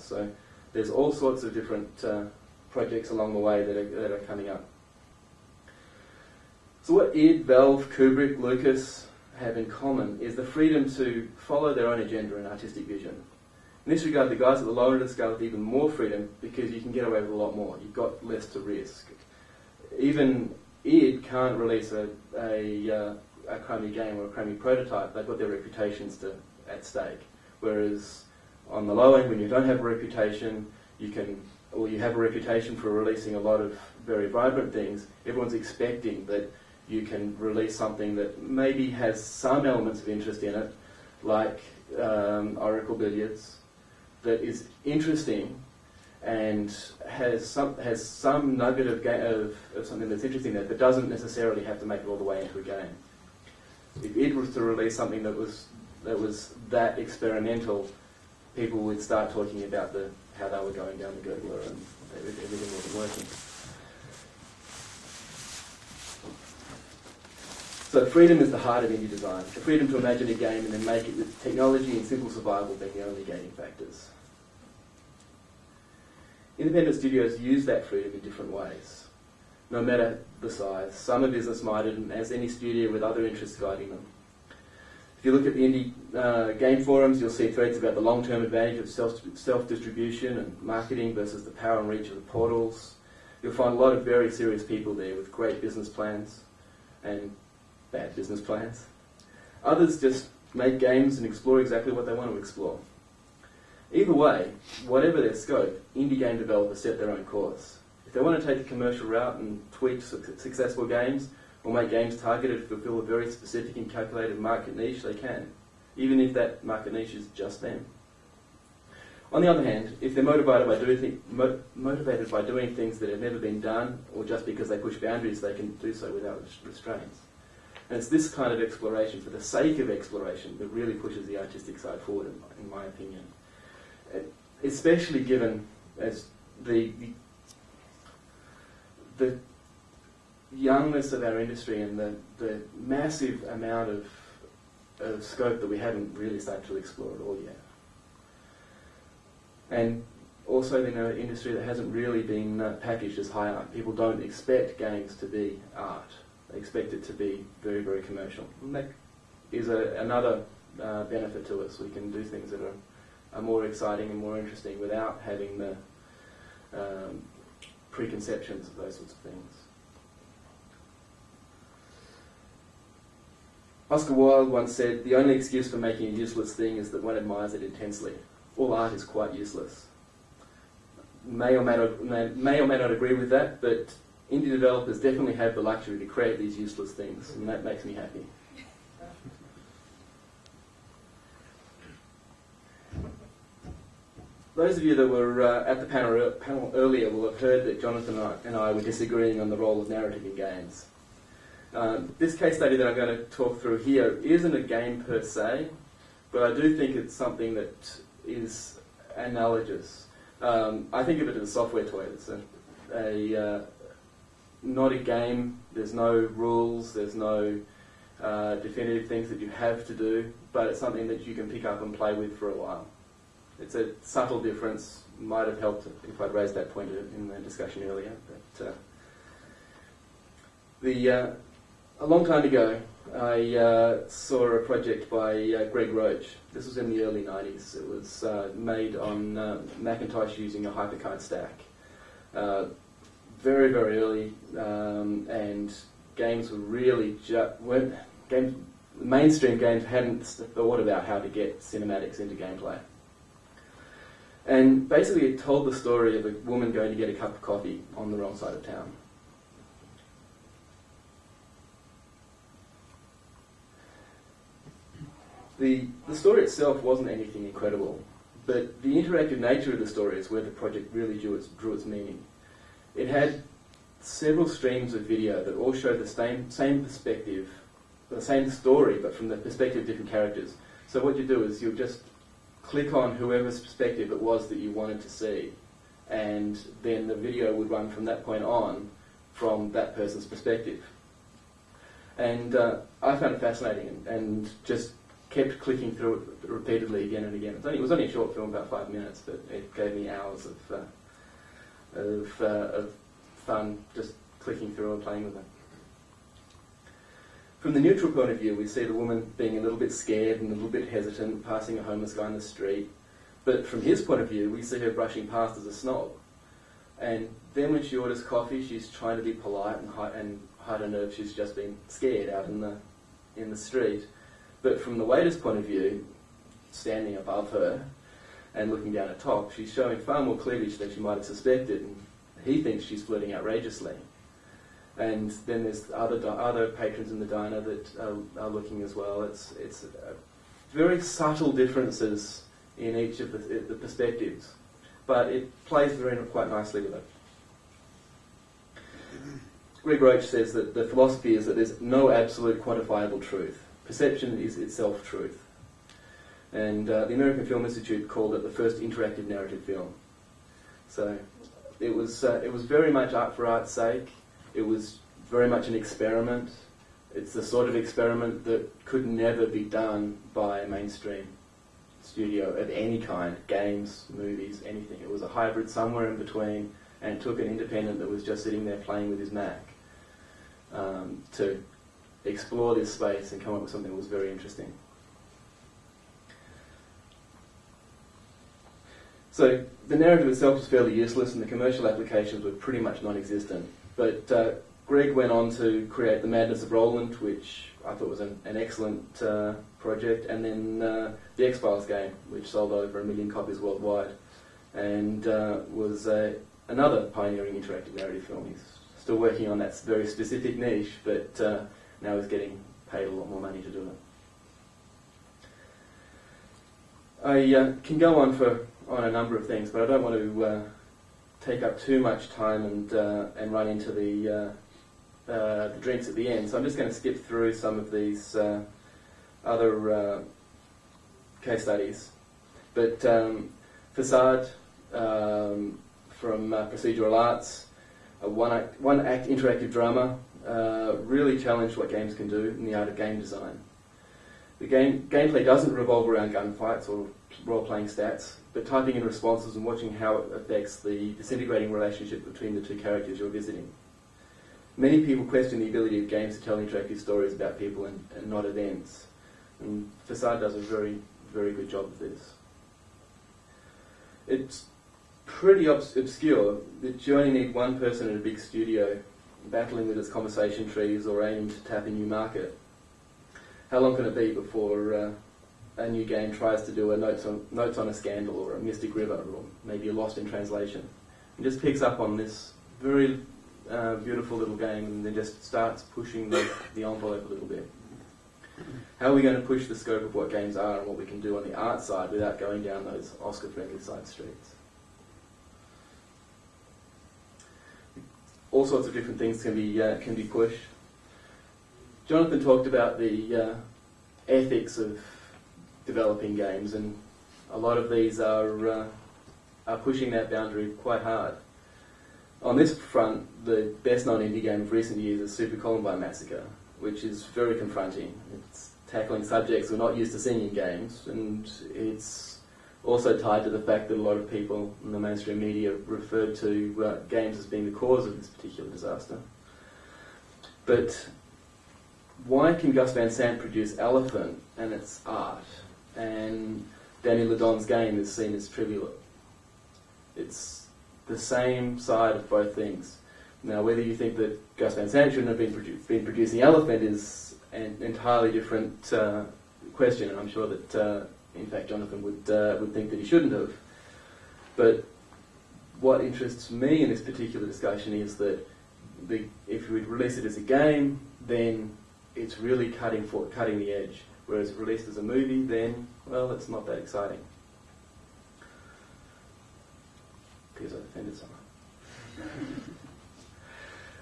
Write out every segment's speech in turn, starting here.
else. So there's all sorts of different projects along the way that are coming up. So what id, Valve, Kubrick, Lucas have in common is the freedom to follow their own agenda and artistic vision. In this regard, the guys at the lower end of the scale have even more freedom because you can get away with a lot more. You've got less to risk. Even id can't release a crummy game or a crummy prototype. They've got their reputations at stake. Whereas on the low end, when you don't have a reputation, you have a reputation for releasing a lot of very vibrant things, everyone's expecting that you can release something that maybe has some elements of interest in it, like Oracle Billiards, that is interesting and has some nugget of something that's interesting there, but doesn't necessarily have to make it all the way into a game. If it was to release something that was that experimental, people would start talking about how they were going down the gurgler and everything wasn't working. So freedom is the heart of indie design. The freedom to imagine a game and then make it with technology and simple survival being the only gating factors. Independent studios use that freedom in different ways, no matter the size. Some are business-minded, and as any studio with other interests guiding them. If you look at the indie game forums, you'll see threads about the long-term advantage of self-distribution and marketing versus the power and reach of the portals. You'll find a lot of very serious people there with great business plans and bad business plans. Others just make games and explore exactly what they want to explore. Either way, whatever their scope, indie game developers set their own course. If they want to take a commercial route and tweak successful games, or make games targeted to fulfill a very specific and calculated market niche, they can, even if that market niche is just them. On the other hand, if they're motivated by doing things that have never been done, or just because they push boundaries, they can do so without restraints. And it's this kind of exploration, for the sake of exploration, that really pushes the artistic side forward, in my opinion. Especially given as the youngness of our industry and the massive amount of scope that we haven't really started to explore at all yet. And also in an industry that hasn't really been packaged as high art. People don't expect games to be art. They expect it to be very, very commercial. And that is another benefit to us. We can do things that are more exciting and more interesting without having the preconceptions of those sorts of things. Oscar Wilde once said, "The only excuse for making a useless thing is that one admires it intensely. All art is quite useless." May or may not agree with that, but indie developers definitely have the luxury to create these useless things, and that makes me happy. Those of you that were at the panel earlier will have heard that Jonathan and I were disagreeing on the role of narrative in games. This case study that I'm going to talk through here isn't a game per se, but I do think it's something that is analogous. I think of it as a software toy. It's not a game. There's no rules. There's no definitive things that you have to do, but it's something that you can pick up and play with for a while. It's a subtle difference. Might have helped if I'd raised that point in the discussion earlier. But a long time ago, I saw a project by Greg Roach. This was in the early 90s. It was made on Macintosh using a hypercard stack. Very, very early, and games were really mainstream games hadn't thought about how to get cinematics into gameplay. And basically it told the story of a woman going to get a cup of coffee on the wrong side of town. The story itself wasn't anything incredible, but the interactive nature of the story is where the project really drew its meaning. It had several streams of video that all showed the same perspective, the same story, but from the perspective of different characters. So what you do is you'll just click on whoever's perspective it was that you wanted to see, and then the video would run from that point on from that person's perspective. And I found it fascinating, and just kept clicking through it repeatedly again and again. It was only a short film, about 5 minutes, but it gave me hours of fun just clicking through and playing with it. From the neutral point of view, we see the woman being a little bit scared and a little bit hesitant, passing a homeless guy in the street. But from his point of view, we see her brushing past as a snob. And then when she orders coffee, she's trying to be polite and hide her nerves. She's just been scared out in the street. But from the waiter's point of view, standing above her and looking down at top, she's showing far more cleavage than she might have suspected. And he thinks she's flirting outrageously. And then there's other patrons in the diner that are looking as well. It's very subtle differences in each of the perspectives, but it plays quite nicely with it. Greg Roach says that the philosophy is that there's no absolute quantifiable truth. Perception is itself truth. And the American Film Institute called it the first interactive narrative film. So it was very much art for art's sake. It was very much an experiment. It's the sort of experiment that could never be done by a mainstream studio of any kind, games, movies, anything. It was a hybrid somewhere in between, and took an independent that was just sitting there playing with his Mac to explore this space and come up with something that was very interesting. So the narrative itself was fairly useless and the commercial applications were pretty much non-existent. But Greg went on to create The Madness of Roland, which I thought was an excellent project, and then the X-Files game, which sold over 1 million copies worldwide, and was another pioneering interactive narrative film. He's still working on that very specific niche, but now he's getting paid a lot more money to do it. I can go on a number of things, but I don't want to take up too much time and run into the drinks at the end. So I'm just going to skip through some of these other case studies. But Facade from Procedural Arts, a one-act interactive drama, really challenged what games can do in the art of game design. The gameplay doesn't revolve around gunfights or role-playing stats, but typing in responses and watching how it affects the disintegrating relationship between the two characters you're visiting. Many people question the ability of games to tell interactive stories about people and not events, and Facade does a very, very good job of this. It's pretty obscure that you only need one person at a big studio battling with its conversation trees or aiming to tap a new market. How long can it be before a new game tries to do a notes on a scandal or a Mystic River or maybe a Lost in Translation? It just picks up on this very beautiful little game and then just starts pushing the envelope a little bit. How are we going to push the scope of what games are and what we can do on the art side without going down those Oscar-friendly side streets? All sorts of different things can be pushed. Jonathan talked about the ethics of developing games, and a lot of these are pushing that boundary quite hard. On this front, the best known indie game of recent years is Super Columbine Massacre, which is very confronting. It's tackling subjects we're not used to seeing in games, and it's also tied to the fact that a lot of people in the mainstream media referred to games as being the cause of this particular disaster. But why can Gus Van Sant produce Elephant and it's art, and Danny Ledon's game is seen as trivial? It's the same side of both things. Now, whether you think that Gus Van Sant shouldn't have been producing Elephant is an entirely different question, and I'm sure that, in fact, Jonathan would think that he shouldn't have. But what interests me in this particular discussion is that if we release it as a game, then it's really cutting the edge. Whereas released as a movie, then, well, it's not that exciting. Because I've offended someone.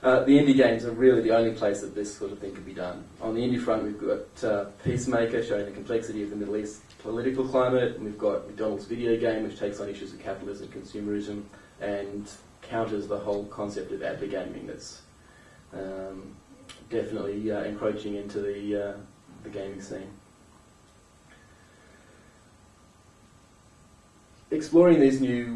The indie games are really the only place that this sort of thing could be done. On the indie front, we've got Peacemaker, showing the complexity of the Middle East political climate, and we've got McDonald's video game, which takes on issues of capitalism and consumerism, and counters the whole concept of adver gaming that's definitely encroaching into the gaming scene. exploring these new